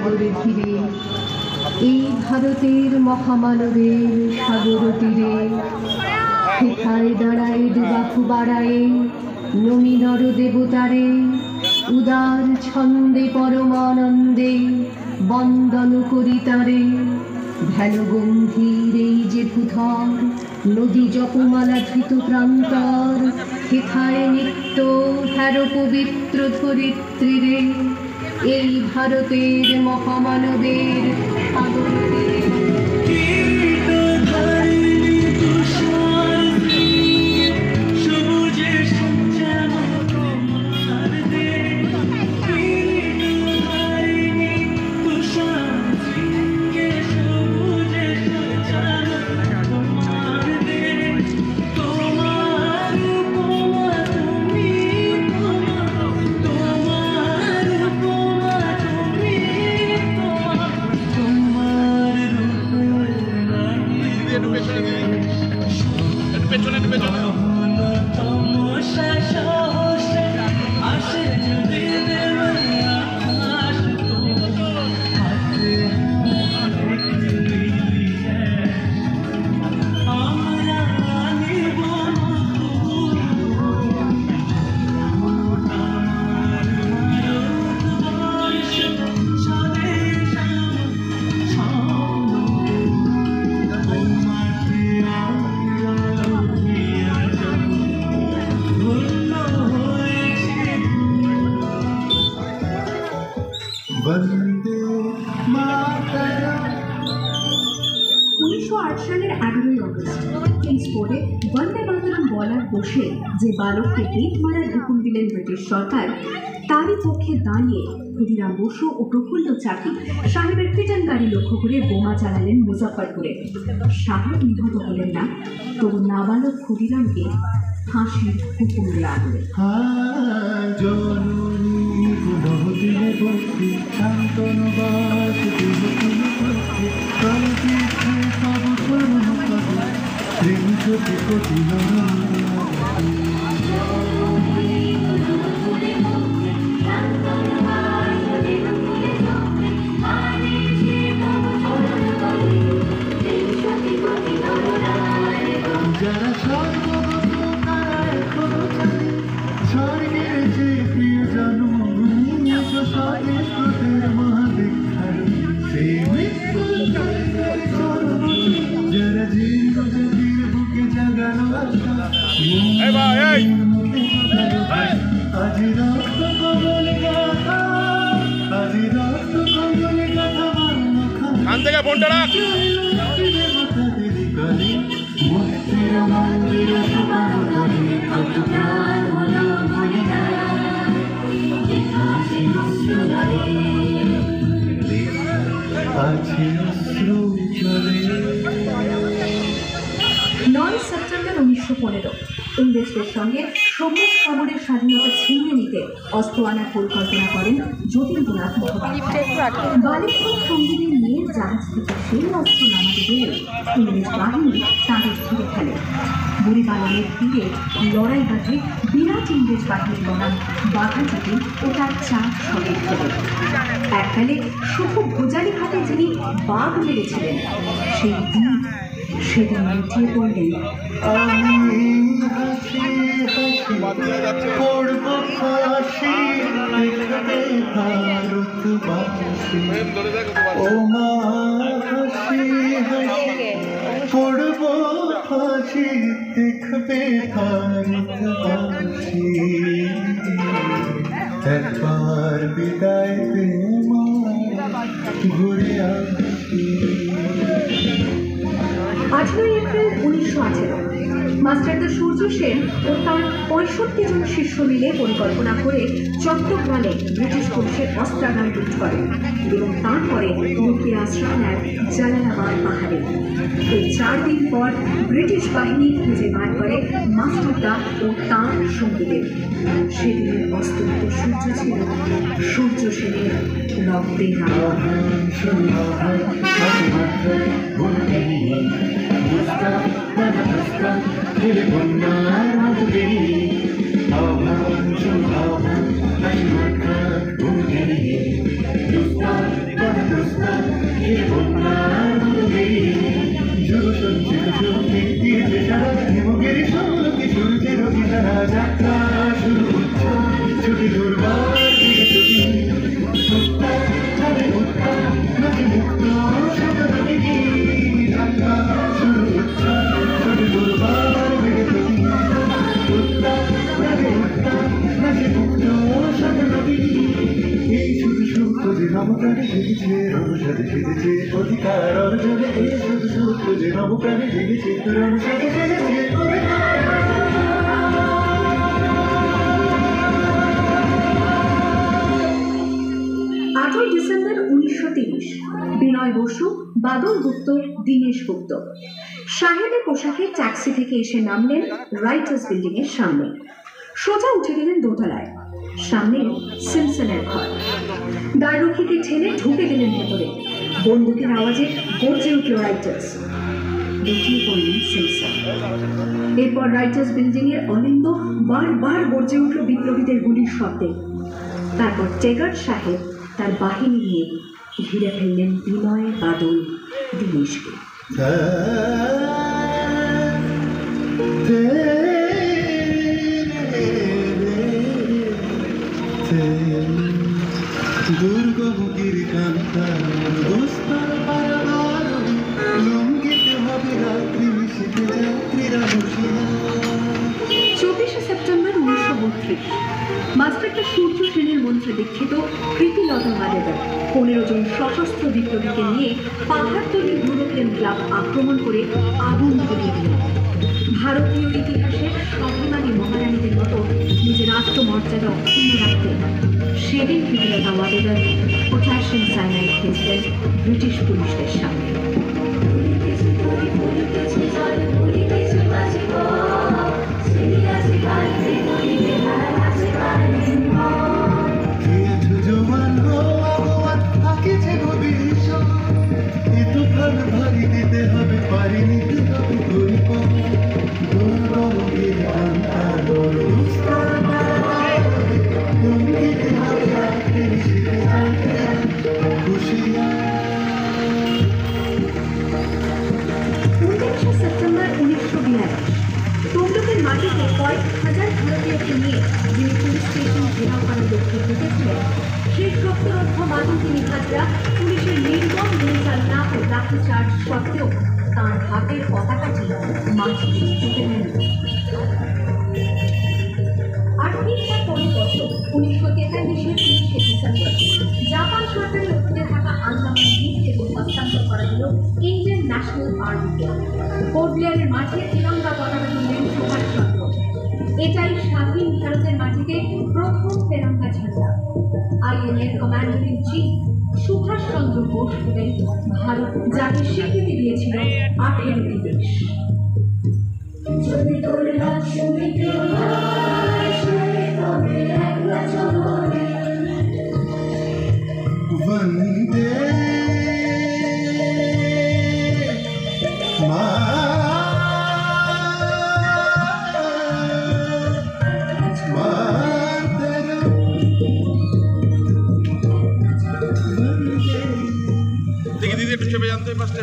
সাগরে ধীরে, এই ভারতের মহামানবের সাগর তীরে, হেথায় দাঁড়ায় দুবাহু বাড়ায় নমি নর দেবতারে, উদার ছন্দে পরমানন্দে বন্দন করি তারে। ধ্যান গম্ভীর এই যে ভূধর, নদী জপমালা ধৃত প্রান্তর, হেথায় নিত্য হ্যার পবিত্র ধরিত্রীরে, এই ভারতের মহামানবের সাগর তীরে। বসে যে বালককে পেট মারার হুকুম দিলেন ব্রিটিশ সরকার, তারই পক্ষে দাঁড়িয়ে ক্ষুদিরাম বসু ও প্রফুল্ল চাকি সাহেবের পিটান গাড়ি লক্ষ্য করে বোমা চালালেন মুজফ্ফরপুরে। সাহেব নিহত হলেন না, তবু নাবালক ক্ষুদিরামকে ফাঁসির হুকুম দেওয়া হলো। ইংরেজদের সঙ্গে সবুজ সমরের স্বাধীনতা ছিনিয়ে নিতে অস্ত্র আনার পরিকল্পনা করেন যতীন্দ্রনাথ মুখোপাধ্যায়। বালিপুর সঙ্গীদের নিয়ে জাহাজ থেকে সেই অস্ত্র নামাতে গেলে ইংরেজ বাহিনী তাদের ঘিরে ফেলে। বুড়িপালনের তীরে লড়াই বাঁধে বিরাট ইংরেজ বাহিনীর লড়াই বাঘাযতীন ও তার 4 সদস্য ছিল। এককালে শুধু ভোজালি হাতে যিনি বাঘ মেরেছিলেন, সেই দিন সেদিন লুটিয়ে পড়লেন। একবার বিদায় ঘুরে আসি। 18 এপ্রিল 1918 মাস্টারদা সূর্য সেন ও তার 65 জন শিষ্য মিলে পরিকল্পনা করে চট্টগ্রামে ব্রিটিশ পুলিশের অস্ত্রাগার লুট করে এবং তারপরে লুকিয়ে আশ্রয় নেয় জালালাবাদ পাহাড়ে। এই 4 দিন পর ব্রিটিশ বাহিনী খুঁজে বার করে মাস্টারদা ও তাঁর সঙ্গীদের। সেদিনের অস্তমিত সূর্য ছিল সূর্য সেনের রক্তে রাঙা। Bye. নবপ্রাণে জেগেছে রণসাজে সেজেছে অধিকার অর্জনে এ শুধু সূত্র যে নবপ্রাণে জেগেছে রণসাজে সেজেছে অধিকার। 8ই ডিসেম্বর 1930 বিনয় বসু, বাদল গুপ্ত, দীনেশ গুপ্ত সাহেবের পোশাকে ট্যাক্সি থেকে এসে নামলেন রাইটার্স বিল্ডিং এর সামনে। সোজা উঠে গেলেন দোতলায়। সামনে সিমসনের ঘর। দ্বাররক্ষীকে ঠেলে ঢুকে গেলেন ভেতরে। বন্দুকের আওয়াজে গর্জে উঠল রাইটার্স। লুটিয়ে পড়লেন সিমসন। এরপর রাইটার্স বিল্ডিং এর অলিন্দ বারবার গর্জে উঠল বিপ্লবীদের গুলির শব্দে। তারপর টেগার সাহেব তার বাহিনী নিয়ে ঘিরে ফেললেন বিনয়, বাদল, দীনেশকে। দুর্গমুখীর কান্তা দুস্তর পারাবার লঙ্ঘিতে হবে রাত্রি মিশিতে যাত্রীরা বসিয়া। 24শে সেপ্টেম্বর 1932 মাস্টারটা সূর্য সেনের মন্ত্রে দীক্ষিত প্রীতিলতা ওয়াদেদার 15 জন সশস্ত্র বিপ্লবীকে নিয়ে পাহাড়তলি ইউরোপিয়ান ক্লাব আক্রমণ করে আগুন ধরিয়ে দিল। ভারতীয় ইতিহাসের স্বাভিমানী মহারানীদের মতো নিজের আত্মমর্যাদা অক্ষুণ্ণ রাখতে সেদিন প্রীতিলতা ওয়াদেদার পটাশিয়াম সায়ানাইড খেয়েছিলেন ব্রিটিশ পুলিশদের সামনে। সেপ্টেম্বর 1942 তমলুকের মাটিতে কয়েক হাজার ভারতীয়কে নিয়ে যিনি পুলিশ স্টেশন ঘেরাও করার লক্ষ্যে ঢুকেছিলেন, সেই শক্তরোধ মাতঙ্গী নিখাতরা পুলিশের নির্মম গুলিচালনা ও লাঠিচার্জ সত্ত্বেও তাঁর হাতের পতাকাটি মাটিতে ঢুকে নেন। 8 পরের বছর 1943-এর 30শে ডিসেম্বর জাপান সরকারের অধীনে থাকা আন্দামান দ্বীপ এবং হস্তান্তর করা হল ইন্ডিয়ান ন্যাশনাল আর্মিকে। পোর্ট ব্লেয়ারের মাঠে তিরঙ্গা পতাকা তুললেন সুভাষচন্দ্র। এটাই স্বাধীন ভারতের মাটিতে প্রথম তেরঙ্গা ঝান্ডা। আইএনএর commander in chief Subhash Chandra Bose হলেন ভারত যাকে স্বীকৃতি দিয়েছিল 18টি দেশ। যদি তোর লক্ষ্মীতে वंदे দেখি দিদি একটু চেপে জানতে পারছে